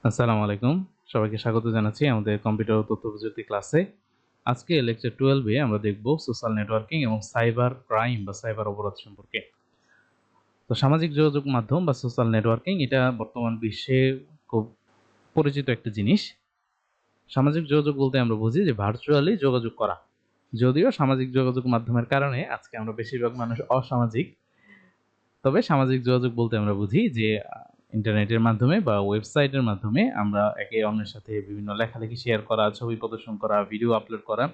আসসালামু আলাইকুম। সবাইকে স্বাগত জানাচ্ছি আমাদের কম্পিউটার ও তথ্য প্রযুক্তি ক্লাসে। আজকে লেকচার 12 এ আমরা দেখব সোশ্যাল নেটওয়ার্কিং এবং সাইবার ক্রাইম বা সাইবার অপরাধ সম্পর্কে। তো সামাজিক যোগাযোগ মাধ্যম বা সোশ্যাল নেটওয়ার্কিং এটা বর্তমান বিশ্বে খুব পরিচিত একটা জিনিস। সামাজিক যোগাযোগ বলতে আমরা বুঝি যে ভার্চুয়ালি যোগাযোগ করা। যদিও সামাজিক যোগাযোগ মাধ্যমের কারণে আজকে আমরা বেশিরভাগ মানুষ অসামাজিক। তবে সামাজিক যোগাযোগ বলতে আমরা বুঝি যে ইন্টারনেটের মাধ্যমে বা ওয়েবসাইটের মাধ্যমে আমরা একে অন্যের সাথে বিভিন্ন লেখালেখি শেয়ার করা, ছবি প্রদর্শন করা, ভিডিও আপলোড করা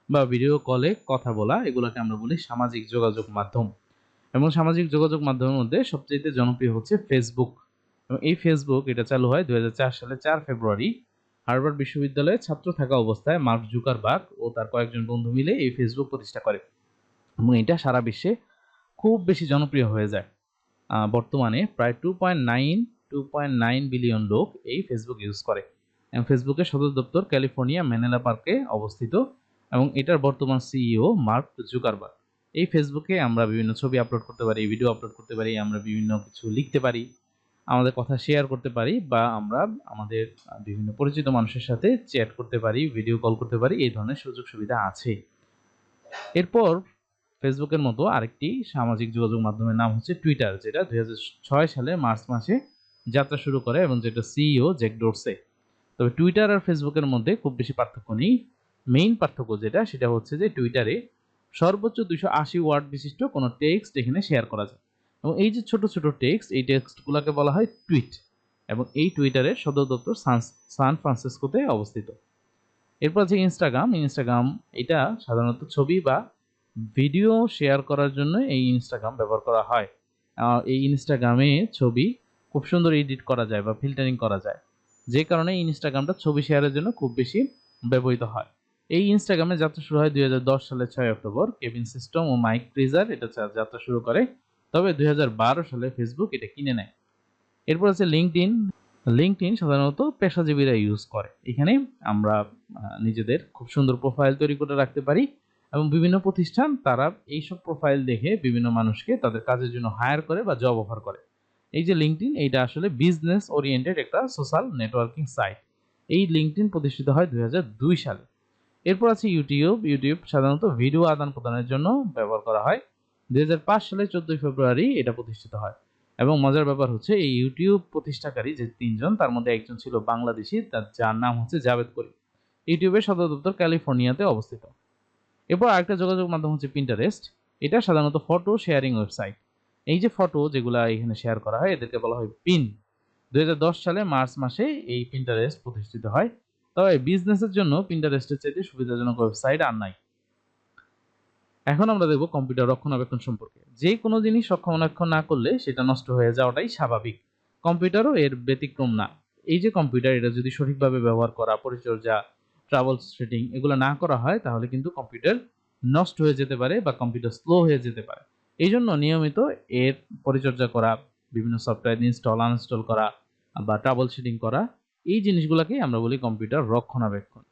বা ভিডিও কলে কথা বলা, এগুলোকে আমরা বলি সামাজিক যোগাযোগ মাধ্যম। এবং সামাজিক যোগাযোগ মাধ্যমের মধ্যে সবচেয়ে জনপ্রিয় হচ্ছে ফেসবুক। এবং এই ফেসবুক এটা চালু হয় 2004 সালে 4 ফেব্রুয়ারি। হার্ভার্ড বিশ্ববিদ্যালয়ে ছাত্র থাকা অবস্থায় মার্ক জুকারবার্গ ও তার কয়েকজন বন্ধু মিলে এই ফেসবুক প্রতিষ্ঠা করে এবং এটা সারা বিশ্বে খুব বেশি জনপ্রিয় হয়ে যায়। বর্তমানে প্রায় 2.9 বিলিয়ন লোক এই ফেসবুক ইউজ করে এবং ফেসবুকের সদর দপ্তর ক্যালিফোর্নিয়া ম্যানেলা পার্কে অবস্থিত এবং এটার বর্তমান সিইও মার্ক জুকারবার্গ। এই ফেসবুকে আমরা বিভিন্ন ছবি আপলোড করতে পারি, ভিডিও আপলোড করতে পারি, আমরা বিভিন্ন কিছু লিখতে পারি, আমাদের কথা শেয়ার করতে পারি বা আমরা আমাদের বিভিন্ন পরিচিত মানুষের সাথে চ্যাট করতে পারি, ভিডিও কল করতে পারি, এই ধরনের সুযোগ সুবিধা আছে। এরপর ফেসবুকের মতো আরেকটি সামাজিক যোগাযোগ মাধ্যমের নাম হচ্ছে টুইটার, যেটা 2006 সালে মার্চ মাসে যাত্রা শুরু করে এবং যেটা সিইও জ্যাক ডোরসে। তবে টুইটার আর ফেসবুকের মধ্যে খুব বেশি পার্থক্য নেই। মেইন পার্থক্য যেটা সেটা হচ্ছে যে টুইটারে সর্বোচ্চ 280 ওয়ার্ড বিশিষ্ট কোনো টেক্সট এখানে শেয়ার করা যায় এবং এই যে ছোট ছোট টেক্সট, এই টেক্সটগুলোকে বলা হয় টুইট এবং এই টুইটারের সদর দপ্তর সান ফ্রান্সিসকোতে অবস্থিত। এরপর আছে ইনস্টাগ্রাম এটা সাধারণত ছবি বা ভিডিও শেয়ার করার জন্য এই ইনস্টাগ্রাম ব্যবহার করা হয়। এই ইনস্টাগ্রামে ছবি খুব সুন্দর এডিট করা যায় বা ফিল্টারিং করা যায়, যে কারণে ইনস্টাগ্রামটা ছবি শেয়ারের জন্য খুব বেশি ব্যবহৃত হয়। এই ইনস্টাগ্রামে যাত্রা শুরু হয় 2010 সালের 6 অক্টোবর। কেভিন সিস্টেম ও মাইক ফ্রিজার এটা যাত্রা শুরু করে, তবে 2012 সালে ফেসবুক এটা কিনে নেয়। এরপর আছে লিঙ্কডইন সাধারণত পেশাজীবীরা ইউজ করে। এখানে আমরা নিজেদের খুব সুন্দর প্রোফাইল তৈরি করে রাখতে পারি এবং বিভিন্ন প্রতিষ্ঠান তারা এইসব প্রোফাইল দেখে বিভিন্ন মানুষকে তাদের কাজের জন্য হায়ার করে বা জব অফার করে। এই যে লিঙ্কডইন এইটা আসলে বিজনেস ওরিয়েন্টেড একটা সোশ্যাল নেটওয়ার্কিং সাইট। এই লিঙ্কডইন প্রতিষ্ঠিত হয় 2002 সালে। এরপর আছে ইউটিউব সাধারণত ভিডিও আদান প্রদানের জন্য ব্যবহার করা হয়। 2005 সালে 14 ফেব্রুয়ারি এটা প্রতিষ্ঠিত হয় এবং মজার ব্যাপার হচ্ছে এই ইউটিউব প্রতিষ্ঠাকারী যে তিনজন, তার মধ্যে একজন ছিল বাংলাদেশি, যার নাম হচ্ছে জাভেদ করিম। ইউটিউবের সদর দপ্তর ক্যালিফোর্নিয়াতে অবস্থিত। এরপর আরেকটা যোগাযোগ মাধ্যম হচ্ছে পিন্টারেস্ট। এটা সাধারণত ফটো শেয়ারিং ওয়েবসাইট। এই যে ফটো যেগুলা এখানে শেয়ার করা হয় এদেরকে বলা হয় পিন। 2010 সালে মার্চ মাসে এই পিন্টারেস্ট প্রতিষ্ঠিত হয়। তবে বিজনেসের জন্য পিন্টারেস্টের চাইতে সুবিধাজনক ওয়েবসাইট আর নাই। এখন আমরা দেখব কম্পিউটার রক্ষণাবেক্ষণ সম্পর্কে। যে কোনো জিনিস রক্ষণাবেক্ষণ না করলে সেটা নষ্ট হয়ে যাওয়াটাই স্বাভাবিক। কম্পিউটারও এর ব্যতিক্রম না। এই যে কম্পিউটার এটা যদি সঠিকভাবে ব্যবহার করা, পরিচর্যা, ট্রাবল সেটিং এগুলো না করা হয় তাহলে কিন্তু কম্পিউটার নষ্ট হয়ে যেতে পারে বা কম্পিউটার স্লো হয়ে যেতে পারে। এই জন্য নিয়মিত এর পরিচর্যা করা, বিভিন্ন সফটওয়্যার ইনস্টল আনইনস্টল করা বা ট্রাবল শেটিং করা, এই জিনিসগুলোকেই আমরা বলি কম্পিউটার রক্ষণাবেক্ষণ।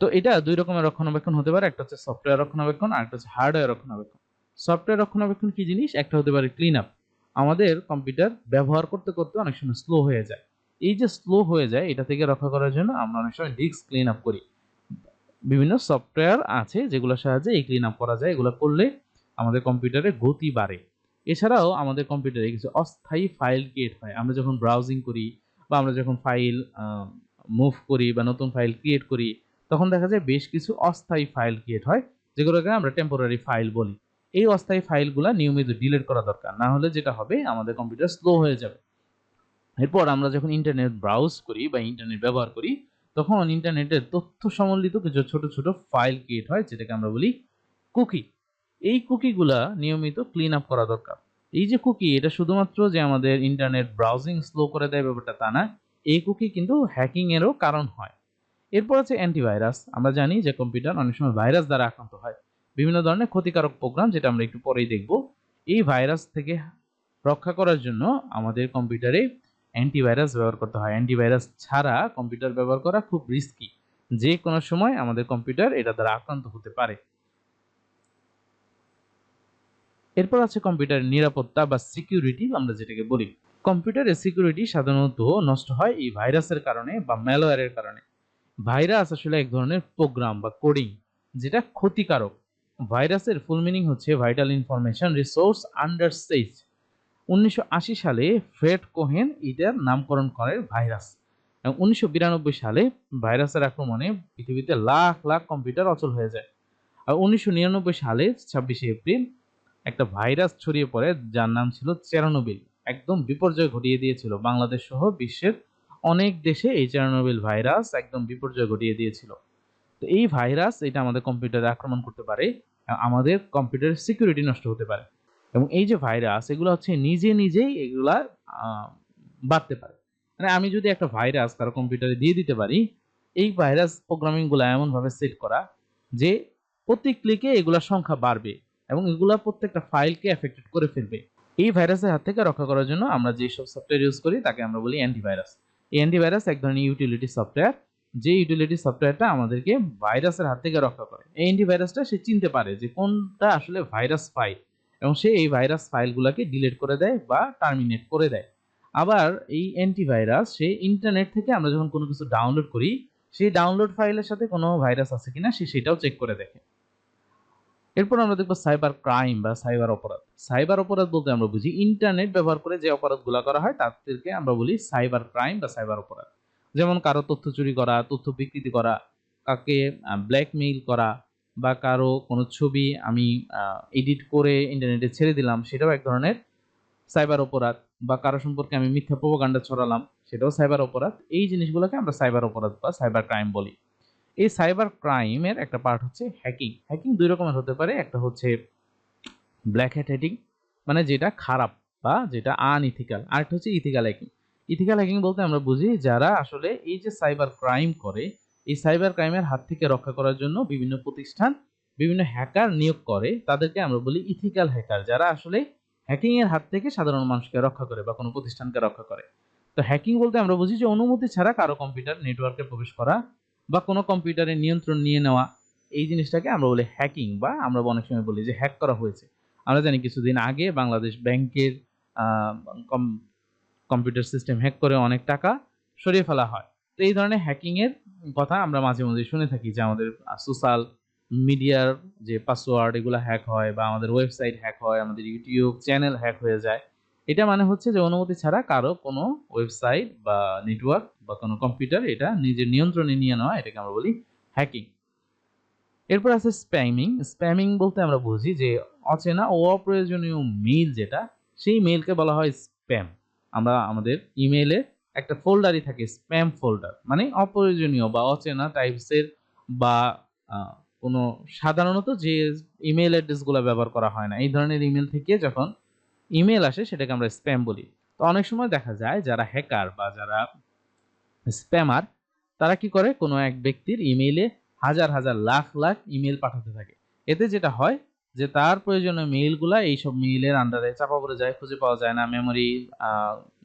তো এটা দুই রকমের রক্ষণাবেক্ষণ হতে পারে, একটা হচ্ছে সফটওয়্যার রক্ষণাবেক্ষণ আর একটা হচ্ছে হার্ডওয়্যার রক্ষণাবেক্ষণ। সফটওয়্যার রক্ষণাবেক্ষণ কি জিনিস? একটা হতে পারে ক্লিন আপ। আমাদের কম্পিউটার ব্যবহার করতে করতে অনেক সময় স্লো হয়ে যায়। এই যে স্লো হয়ে যায় এটা থেকে রক্ষা করার জন্য আমরা অনেক সময় ডিস্ক ক্লিন আপ করি। বিভিন্ন সফটওয়্যার আছে যেগুলোর সাহায্যে এই ক্লিন আপ করা যায়। এগুলো করলে আমাদের কম্পিউটারে গতি বাড়ে। এছাড়াও আমাদের কম্পিউটারে কিছু অস্থায়ী ফাইল ক্রিয়েট হয়। আমরা যখন ব্রাউজিং করি বা আমরা যখন ফাইল মুভ করি বা নতুন ফাইল ক্রিয়েট করি, তখন দেখা যায় বেশ কিছু অস্থায়ী ফাইল ক্রিয়েট হয়, যেগুলোকে আমরা টেম্পোরারি ফাইল বলি। এই অস্থায়ী ফাইলগুলো নিয়মিত ডিলিট করা দরকার, না হলে যেটা হবে আমাদের কম্পিউটার স্লো হয়ে যাবে। এরপর আমরা যখন ইন্টারনেট ব্রাউজ করি বা ইন্টারনেট ব্যবহার করি, তখন ইন্টারনেটের তথ্য সম্বলিত কিছু ছোট ছোট ফাইল ক্রিয়েট হয়, যেটাকে আমরা বলি কুকি। এই কুকিগুলা নিয়মিত ক্লিন আপ করা দরকার। এই যে কুকি, এটা শুধুমাত্র যে আমাদের ইন্টারনেট ব্রাউজিং স্লো করে দেয় ব্যাপারটা তা না, এই কুকি কিন্তু হ্যাকিং এরও কারণ হয়। এরপর আছে অ্যান্টিভাইরাস। আমরা জানি যে কম্পিউটার অনেক সময় ভাইরাস দ্বারা আক্রান্ত হয়। বিভিন্ন ধরনের ক্ষতিকারক প্রোগ্রাম, যেটা আমরা একটু পরেই দেখব। এই ভাইরাস থেকে রক্ষা করার জন্য আমাদের কম্পিউটারে অ্যান্টিভাইরাস ব্যবহার করতে হয়। অ্যান্টিভাইরাস ছাড়া কম্পিউটার ব্যবহার করা খুব রিস্কি। যে কোনো সময় আমাদের কম্পিউটার এটা দ্বারা আক্রান্ত হতে পারে। এরপর আছে কম্পিউটারের নিরাপত্তা বা সিকিউরিটি, আমরা যেটাকে বলি। কম্পিউটারের সিকিউরিটি সাধারণত নষ্ট হয় এই ভাইরাসের কারণে বা ম্যালওয়্যারের কারণে। ভাইরাস আসলে এক ধরনের প্রোগ্রাম বা কোডিং যেটা ক্ষতিকারক। ভাইরাসের ফুল মিনিং হচ্ছে ভাইটাল ইনফরমেশন রিসোর্স আন্ডার সিজ। 1980 সালে ফ্রেড কোহেন এটার নামকরণ করে ভাইরাস, এবং 1992 সালে ভাইরাসের আক্রমণে পৃথিবীতে লাখ লাখ কম্পিউটার অচল হয়ে যায়। আর 1999 সালে 26শে এপ্রিল একটা ভাইরাস ছড়িয়ে পড়ে যার নাম ছিল চেরনোবিল। একদম বিপর্যয় ঘটিয়ে দিয়েছিল বাংলাদেশ সহ বিশ্বের অনেক দেশে। এই চেরনোবিল ভাইরাস একদম বিপর্যয় ঘটিয়ে দিয়েছিল। তো এই ভাইরাস এটা আমাদের কম্পিউটারে আক্রমণ করতে পারে, আমাদের কম্পিউটারের সিকিউরিটি নষ্ট হতে পারে। এবং এই যে ভাইরাস এগুলো হচ্ছে নিজে নিজেই এগুলা বাড়তে পারে। মানে আমি যদি একটা ভাইরাস কারো কম্পিউটারে দিয়ে দিতে পারি, এই ভাইরাস প্রোগ্রামিংগুলো এমনভাবে সেট করা যে প্রতি ক্লিকে এগুলোর সংখ্যা বাড়বে এবং এগুলা প্রত্যেকটা ফাইলকে এফেক্টেড করে ফেলবে। এই ভাইরাসের হাত থেকে রক্ষা করার জন্য আমরা যেসব সফটওয়্যার ইউজ করি তাকে আমরা বলি অ্যান্টিভাইরাস। এই অ্যান্টিভাইরাস এক ধরনের ইউটিলিটি সফটওয়্যার, যে ইউটিলিটি সফটওয়্যারটা আমাদেরকে ভাইরাসের হাত থেকে রক্ষা করে। এই অ্যান্টিভাইরাসটা সে চিনতে পারে যে কোনটা আসলে ভাইরাস ফাইল, এবং সে এই ভাইরাস ফাইলগুলোকে ডিলিট করে দেয় বা টার্মিনেট করে দেয়। আবার এই অ্যান্টিভাইরাস সে ইন্টারনেট থেকে আমরা যখন কোনো কিছু ডাউনলোড করি, সেই ডাউনলোড ফাইলের সাথে কোনো ভাইরাস আছে কিনা সে সেটাও চেক করে দেখে। এরপর আমরা দেখবো সাইবার ক্রাইম বা সাইবার অপরাধ। সাইবার অপরাধ বলতে আমরা বুঝি ইন্টারনেট ব্যবহার করে যে অপরাধগুলো করা হয় তাদেরকে আমরা বলি সাইবার ক্রাইম বা সাইবার অপরাধ। যেমন কারো তথ্য চুরি করা, তথ্য বিকৃতি করা, কাকে ব্ল্যাকমেইল করা, বা কারো কোনো ছবি আমি এডিট করে ইন্টারনেটে ছেড়ে দিলাম, সেটাও এক ধরনের সাইবার অপরাধ। বা কারো সম্পর্কে আমি মিথ্যা প্রোপাগান্ডা ছড়ালাম, সেটাও সাইবার অপরাধ। এই জিনিসগুলোকে আমরা সাইবার অপরাধ বা সাইবার ক্রাইম বলি। এই সাইবার ক্রাইমের একটা পার্ট হচ্ছে হ্যাকিং। হ্যাকিং দুই রকমের হতে পারে। একটা হচ্ছে ব্ল্যাক হ্যাট হ্যাকিং, মানে যেটা খারাপ বা যেটা আনইথিক্যাল। আরেকটা হচ্ছে ইথিক্যাল হ্যাকিং। ইথিক্যাল হ্যাকিং বলতে আমরা বুঝি যারা আসলে এই যে সাইবার ক্রাইম করে, এই সাইবার ক্রাইমের হাত থেকে রক্ষা করার জন্য বিভিন্ন প্রতিষ্ঠান বিভিন্ন হ্যাকার নিয়োগ করে, তাদেরকে আমরা বলি ইথিক্যাল হ্যাকার, যারা আসলে হ্যাকিং এর হাত থেকে সাধারণ মানুষকে রক্ষা করে বা কোনো প্রতিষ্ঠানকে রক্ষা করে। তো হ্যাকিং বলতে আমরা বুঝি যে অনুমতি ছাড়া কারো কম্পিউটার নেটওয়ার্কে প্রবেশ করা বা কোনো কম্পিউটারের নিয়ন্ত্রণ নিয়ে নেওয়া, এই জিনিসটাকে আমরা বলি হ্যাকিং, বা আমরা অনেক সময় বলি যে হ্যাক করা হয়েছে। আমরা জানি কিছুদিন আগে বাংলাদেশ ব্যাংকের কম্পিউটার সিস্টেম হ্যাক করে অনেক টাকা সরিয়ে ফেলা হয়। তো এই ধরনের হ্যাকিং এর কথা আমরা মাঝে মাঝে শুনে থাকি যে আমাদের সোশ্যাল মিডিয়ার যে পাসওয়ার্ড এগুলো হ্যাক হয়, বা আমাদের ওয়েবসাইট হ্যাক হয়, আমাদের ইউটিউব চ্যানেল হ্যাক হয়ে যায়। এটা মানে হচ্ছে যে অনুমতি ছাড়া কারো কোনো ওয়েবসাইট বা নেটওয়ার্ক বা কোনো কম্পিউটার এটা নিজের নিয়ন্ত্রণে নিয়ে নেওয়া, এটাকে আমরা বলি হ্যাকিং। এরপর আছে স্প্যামিং। স্প্যামিং বলতে আমরা বুঝি যে অচেনা ও অপ্রয়োজনীয় মেইল, যেটা সেই মেইলকে বলা হয় স্প্যাম। আমরা আমাদের ইমেইলে একটা ফোল্ডারই থাকে স্প্যাম ফোল্ডার, মানে অপ্রয়োজনীয় বা অচেনা টাইপসের বা কোনো সাধারণত যে ইমেল অ্যাড্রেসগুলো ব্যবহার করা হয় না, এই ধরনের ইমেল থেকে যখন ইমেল আসে সেটাকে আমরা স্প্যাম বলি। তো অনেক সময় দেখা যায় যারা হ্যাকার বা যারা স্প্যামার, তারা কি করে কোনো এক ব্যক্তির ইমেইলে হাজার হাজার লাখ লাখ ইমেল পাঠাতে থাকে। এতে যেটা হয় যে তার প্রয়োজনীয় মেইলগুলা এইসব মেইলের আন্ডারে চাপা পড়ে যায়, খুঁজে পাওয়া যায় না, মেমোরি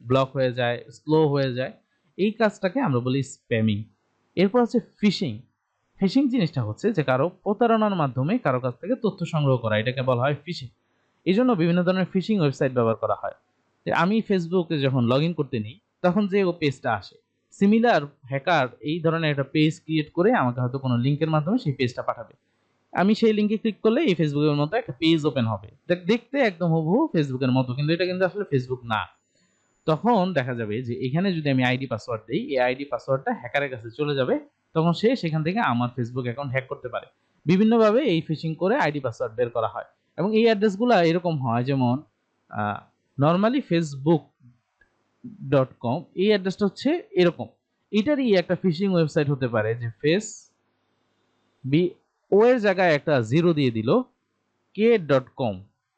ব্লক হয়ে যায়, স্লো হয়ে যায়। এই কাজটাকে আমরা বলি স্প্যামিং। এরপর হচ্ছে ফিশিং। ফিশিং জিনিসটা হচ্ছে যে কারো প্রতারণার মাধ্যমে কারো কাছ থেকে তথ্য সংগ্রহ করা, এটাকে বলা হয় ফিশিং। এই জন্য বিভিন্ন ধরনের ফিশিং ওয়েবসাইট ব্যবহার করা হয়। যে আমি ফেসবুকে যখন লগ ইন করতে নিই তখন যে ও পেজটা আসে, সিমিলার হ্যাকার এই ধরনের একটা পেজ ক্রিয়েট করে আমাকে হয়তো কোনো লিঙ্কের মাধ্যমে সেই পেজটা পাঠাবে। আমি সেই লিঙ্কে ক্লিক করলে এই ফেসবুকের মতো একটা পেজ ওপেন হবে, দেখতে একদম হুবহু ফেসবুকের মতো, কিন্তু এটা কিন্তু আসলে ফেসবুক না। তখন দেখা যাবে যে এখানে যদি আমি আইডি পাসওয়ার্ড দিই, এই আইডি পাসওয়ার্ডটা হ্যাকারের কাছে চলে যাবে, তখন সে সেখান থেকে আমার ফেসবুক অ্যাকাউন্ট হ্যাক করতে পারে। বিভিন্নভাবে এই ফিশিং করে আইডি পাসওয়ার্ড বের করা হয়, এবং এই অ্যাড্রেসগুলো এরকম হয়, যেমন নর্মালি facebook.com, এই অ্যাড্রেসটা হচ্ছে এরকম। এটারই একটা ফিশিং ওয়েবসাইট হতে পারে যে ফেস বি ও এর জায়গায় একটা জিরো দিয়ে দিল k.com।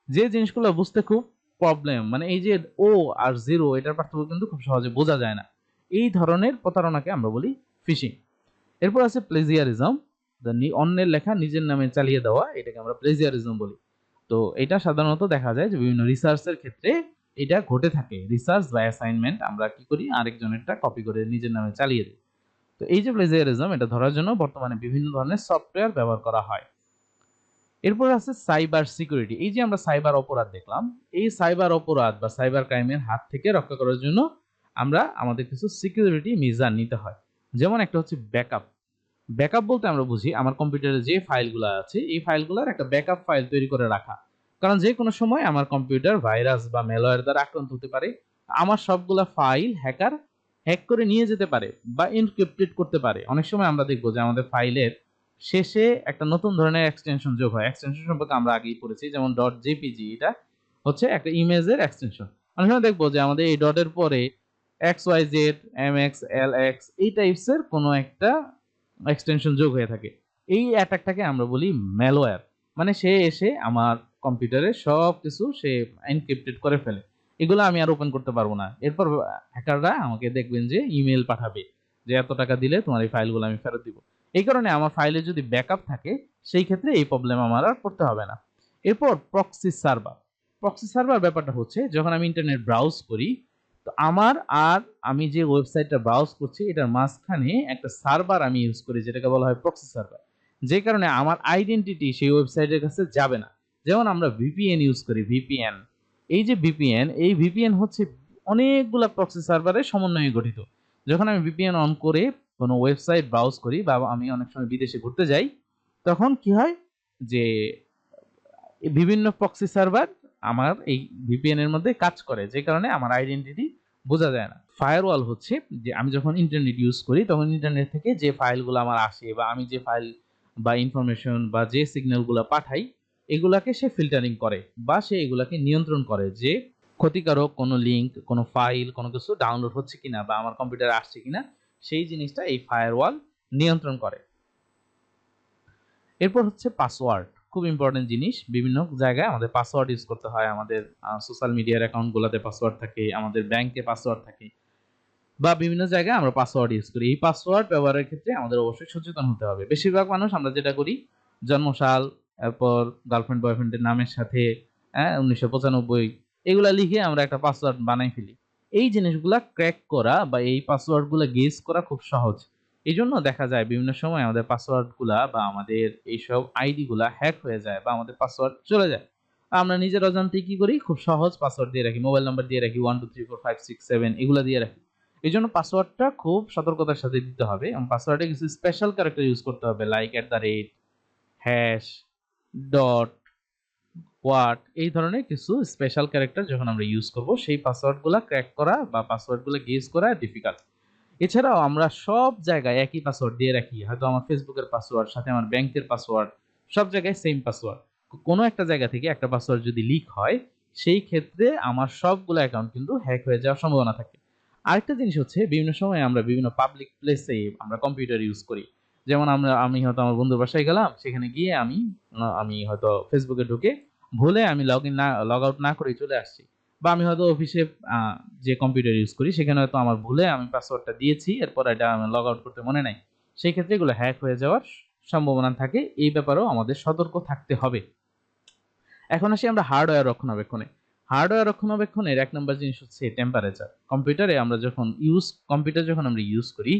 যে জিনিসগুলো বুঝতে খুব প্রবলেম, মানে এই যে ও আর জিরো এটার পার্থক্য কিন্তু খুব সহজে বোঝা যায় না, এই ধরনের প্রতারণাকে আমরা বলি ফিশিং। এরপর আছে প্লেজিয়ারিজম, অন্যের লেখা নিজের নামে চালিয়ে দেওয়া, এটাকে আমরা প্লেজিয়ারিজম বলি। তো এটা সাধারণত দেখা যায় যে বিভিন্ন রিসার্চের ক্ষেত্রে এটা ঘটে থাকে। রিসার্চ বা অ্যাসাইনমেন্ট আমরা কি করি, আরেকজনেরটা কপি করে নিজের নামে চালিয়ে দিই। তো এই যে প্লেজিয়ারিজম, এটা ধরার জন্য বর্তমানে বিভিন্ন ধরনের সফটওয়্যার ব্যবহার করা হয়। এরপর আছে সাইবার সিকিউরিটি। এই যে আমরা সাইবার অপরাধ দেখলাম, এই সাইবার অপরাধ বা সাইবার ক্রাইমের হাত থেকে রক্ষা করার জন্য আমরা আমাদের কিছু সিকিউরিটি মেজার নিতে হয়। যেমন একটা হচ্ছে ব্যাকআপ। ব্যাকআপ বলতে আমরা বুঝি আমার কম্পিউটারে যে ফাইলগুলো আছে এই ফাইলগুলোর একটা ব্যাকআপ ফাইল তৈরি করে রাখা। কারণ যে কোনো সময় আমার কম্পিউটার ভাইরাস বা ম্যালওয়্যার দ্বারা আক্রান্ত হতে পারে। আমার সবগুলা ফাইল হ্যাকার হ্যাক করে নিয়ে যেতে পারে বা এনক্রিপ্টেড করতে পারে। অনেক সময় আমরা দেখবো যে আমাদের ফাইলের শেষে একটা নতুন ধরনের এক্সটেনশন যোগ হয়। এক্সটেনশন সম্পর্কে আমরা আগেই পড়েছি, যেমন .jpg, এটা হচ্ছে একটা ইমেজের এক্সটেনশন। অনেক সময় দেখবো যে আমাদের এই ডটের পরে xyz, mx, lx এই টাইপসের কোনো একটা এক্সটেনশন যোগ হয়ে থাকে। এই অ্যাটাকটাকে আমরা বলি ম্যালওয়্যার। মানে সে এসে আমার কম্পিউটারে সব কিছু সে এনক্রিপ্টেড করে ফেলে। এগুলো আমি আর ওপেন করতে পারবো না। এরপর হ্যাকাররা আমাকে দেখবেন যে ইমেল পাঠাবে যে এত টাকা দিলে তোমার এই ফাইলগুলো আমি ফেরত দিব। এই কারণে আমার ফাইলে যদি ব্যাকআপ থাকে সেই ক্ষেত্রে এই প্রবলেম আমার আর পড়তে হবে না। এরপর প্রক্সি সার্ভার। প্রক্সি সার্ভার ব্যাপারটা হচ্ছে যখন আমি ইন্টারনেট ব্রাউজ করি, তো আমার আর আমি যে ওয়েবসাইটটা ব্রাউজ করছি এটার মাঝখানে একটা সার্ভার আমি ইউজ করি, যেটাকে বলা হয় প্রক্সি সার্ভার। যে কারণে আমার আইডেন্টিটি সেই ওয়েবসাইটের কাছে যাবে না। যেমন আমরা ভিপিএন ইউজ করি, ভিপিএন। এই যে ভিপিএন, এই ভিপিএন হচ্ছে অনেকগুলা প্রক্সি সার্ভারের সমন্বয়ে গঠিত। যখন আমি ভিপিএন অন করে কোনো ওয়েবসাইট ব্রাউজ করি বা আমি অনেক সময় বিদেশে ঘুরতে যাই, তখন কি হয় যে বিভিন্ন প্রক্সি সার্ভার আমার এই ভিপিএন এর মধ্যে কাজ করে, যে কারণে আমার আইডেন্টিটি বোঝা যায় না। ফায়ারওয়াল হচ্ছে যে আমি যখন ইন্টারনেট ইউজ করি তখন ইন্টারনেট থেকে যে ফাইলগুলো আমার আসে বা আমি যে ফাইল বা ইনফরমেশন বা যে সিগন্যালগুলো পাঠাই এগুলাকে সে ফিল্টারিং করে বা সে এগুলাকে নিয়ন্ত্রণ করে যে ক্ষতিকারক কোনো লিঙ্ক, কোনো ফাইল, কোনো কিছু ডাউনলোড হচ্ছে কিনা বা আমার কম্পিউটারে আসছে কিনা, সেই জিনিসটা এই ফায়ারওয়াল নিয়ন্ত্রণ করে। এরপর হচ্ছে পাসওয়ার্ড। খুব ইম্পর্টেন্ট জিনিস। বিভিন্ন জায়গায় আমাদের পাসওয়ার্ড ইউজ করতে হয়। আমাদের সোশ্যাল মিডিয়ার অ্যাকাউন্টগুলোতে পাসওয়ার্ড থাকে, আমাদের ব্যাংকে পাসওয়ার্ড থাকে বা বিভিন্ন জায়গায় আমরা পাসওয়ার্ড ইউজ করি। এই পাসওয়ার্ড ব্যবহারের ক্ষেত্রে আমাদের অবশ্যই সচেতন হতে হবে। বেশিরভাগ মানুষ আমরা যেটা করি, জন্মসাল, এরপর গার্লফ্রেন্ড বয়ফ্রেন্ডের নামের সাথে 1995 এগুলা লিখে আমরা একটা পাসওয়ার্ড বানাই ফেলি। এই জিনিসগুলা ক্র্যাক করা বা এই পাসওয়ার্ডগুলো গেস করা খুব সহজ। এই জন্য দেখা যায় বিভিন্ন সময় আমাদের পাসওয়ার্ডগুলা বা আমাদের এইসব আইডিগুলা হ্যাক হয়ে যায় বা আমাদের পাসওয়ার্ড চলে যায়। আমরা নিজের অজান্তেই কি করি, খুব সহজ পাসওয়ার্ড দিয়ে রাখি, মোবাইল নাম্বার দিয়ে রাখি, 1 2 3 4 5 6 7 এগুলা দিয়ে রাখি। এই জন্য পাসওয়ার্ডটা খুব সতর্কতার সাথে দিতে হবে এবং পাসওয়ার্ডে কিছু স্পেশাল ক্যারেক্টার ইউজ করতে হবে, লাইক @ হ্যাশ, ডট, হোয়াট, এই ধরনের কিছু স্পেশাল ক্যারেক্টার যখন আমরা ইউজ করব সেই পাসওয়ার্ডগুলো ক্র্যাক করা বা পাসওয়ার্ডগুলো গেস করা ডিফিকাল্ট। এছাড়াও আমরা সব জায়গায় একই পাসওয়ার্ড দিয়ে রাখি। হয়তো আমার ফেসবুকের পাসওয়ার্ড সাথে আমার ব্যাংকের পাসওয়ার্ড, সব জায়গায় সেম পাসওয়ার্ড। কোনো একটা জায়গা থেকে একটা পাসওয়ার্ড যদি লিক হয় সেই ক্ষেত্রে আমার সবগুলো অ্যাকাউন্ট কিন্তু হ্যাক হয়ে যাওয়ার সম্ভাবনা থাকে। আরেকটা জিনিস হচ্ছে বিভিন্ন সময় আমরা বিভিন্ন পাবলিক প্লেসে আমরা কম্পিউটার ইউজ করি। যেমন আমি হয়তো আমার বন্ধুর বাসায় গেলাম, সেখানে গিয়ে আমি হয়তো ফেসবুকে ঢুকে ভুলে আমি লগ আউট না করে চলে আসছি। বা আমি হয়তো অফিসে যে কম্পিউটার ইউজ করি সেখানে হয়তো আমার ভুলে আমি পাসওয়ার্ডটা দিয়েছি, এরপর এটা আমার লগ আউট করতে মনে নাই। সেই ক্ষেত্রে এগুলো হ্যাক হয়ে যাওয়ার সম্ভাবনা থাকে। এই ব্যাপারেও আমাদের সতর্ক থাকতে হবে। এখন আসি আমরা হার্ডওয়্যার রক্ষণাবেক্ষণে। হার্ডওয়্যার রক্ষণাবেক্ষণের ১ নম্বর জিনিস হচ্ছে টেম্পারেচার। কম্পিউটার যখন আমরা ইউজ করি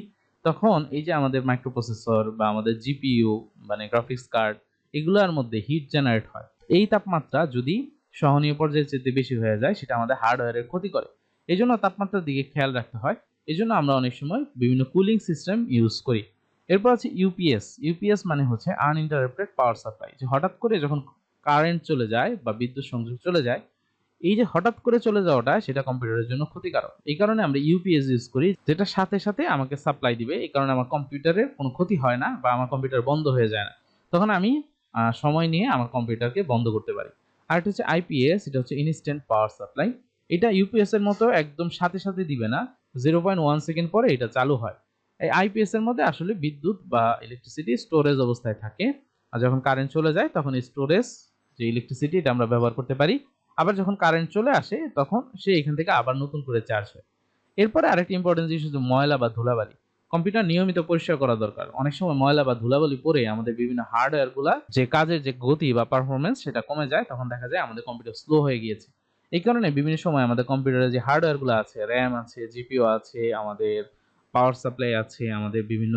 তখন এই যে আমাদের মাইক্রোপ্রসেসর বা আমাদের জিপিইউ মানে গ্রাফিক্স কার্ড এগুলোর মধ্যে হিট জেনারেট হয়। এই তাপমাত্রা যদি সহনীয় পর্যায়ের চেয়ে বেশি হয়ে যায় সেটা আমাদের হার্ডওয়্যারের ক্ষতি করে। এজন্য তাপমাত্রার দিকে খেয়াল রাখতে হয়। এজন্য আমরা অনেক সময় বিভিন্ন কুলিং সিস্টেম ইউজ করি। এরপর আছে ইউপিএস। ইউপিএস মানে হচ্ছে আনইন্টারাপ্টেড পাওয়ার সাপ্লাই। যে হঠাৎ করে যখন কারেন্ট চলে যায় বা বিদ্যুৎ সংযোগ চলে যায়, এই যে হঠাৎ করে চলে যাওয়াটা সেটা কম্পিউটারের জন্য ক্ষতিকারক। এই কারণে আমরা ইউপিএস ইউজ করি, যেটা সাথে সাথে আমাকে সাপ্লাই দিবে। এই কারণে আমার কম্পিউটারের কোনো ক্ষতি হয় না বা আমার কম্পিউটার বন্ধ হয়ে যায় না। তখন আমি সময় নিয়ে আমার কম্পিউটারকে বন্ধ করতে পারি। আরেকটা হচ্ছে আইপিএস, এটা হচ্ছে ইনস্ট্যান্ট পাওয়ার সাপ্লাই। এটা ইউপিএস এর মতো একদম সাথে সাথে দিবে না, 0.1 সেকেন্ড পরে এটা চালু হয়। এই আইপিএস এর মধ্যে আসলে বিদ্যুৎ বা ইলেকট্রিসিটি স্টোরেজ অবস্থায় থাকে, আর যখন কারেন্ট চলে যায় তখন স্টোরেজ যে ইলেকট্রিসিটি এটা আমরা ব্যবহার করতে পারি। আবার যখন কারেন্ট চলে আসে তখন সে এখান থেকে আবার নতুন করে চার্জ হয়। এরপরে আরেকটি ইম্পর্টেন্ট জিনিস হচ্ছে ময়লা বা ধুলাবালি। কম্পিউটার নিয়মিত পরিষ্কার করা দরকার। অনেক সময় ময়লা বা ধুলাবালি পরে আমাদের বিভিন্ন হার্ডওয়্যার গুলা যে কাজের যে গতি বা পারফরমেন্স সেটা কমে যায়, তখন দেখা যায় আমাদের কম্পিউটার স্লো হয়ে গিয়েছে। এই কারণে বিভিন্ন সময় আমাদের কম্পিউটারে যে হার্ডওয়্যার গুলো আছে, র্যাম আছে, জিপিইউ আছে, আমাদের পাওয়ার সাপ্লাই আছে, আমাদের বিভিন্ন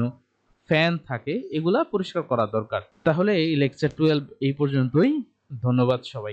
ফ্যান থাকে, এগুলা পরিষ্কার করা দরকার। তাহলে এই লেকচার 12 এই পর্যন্তই। ধন্যবাদ সবাই।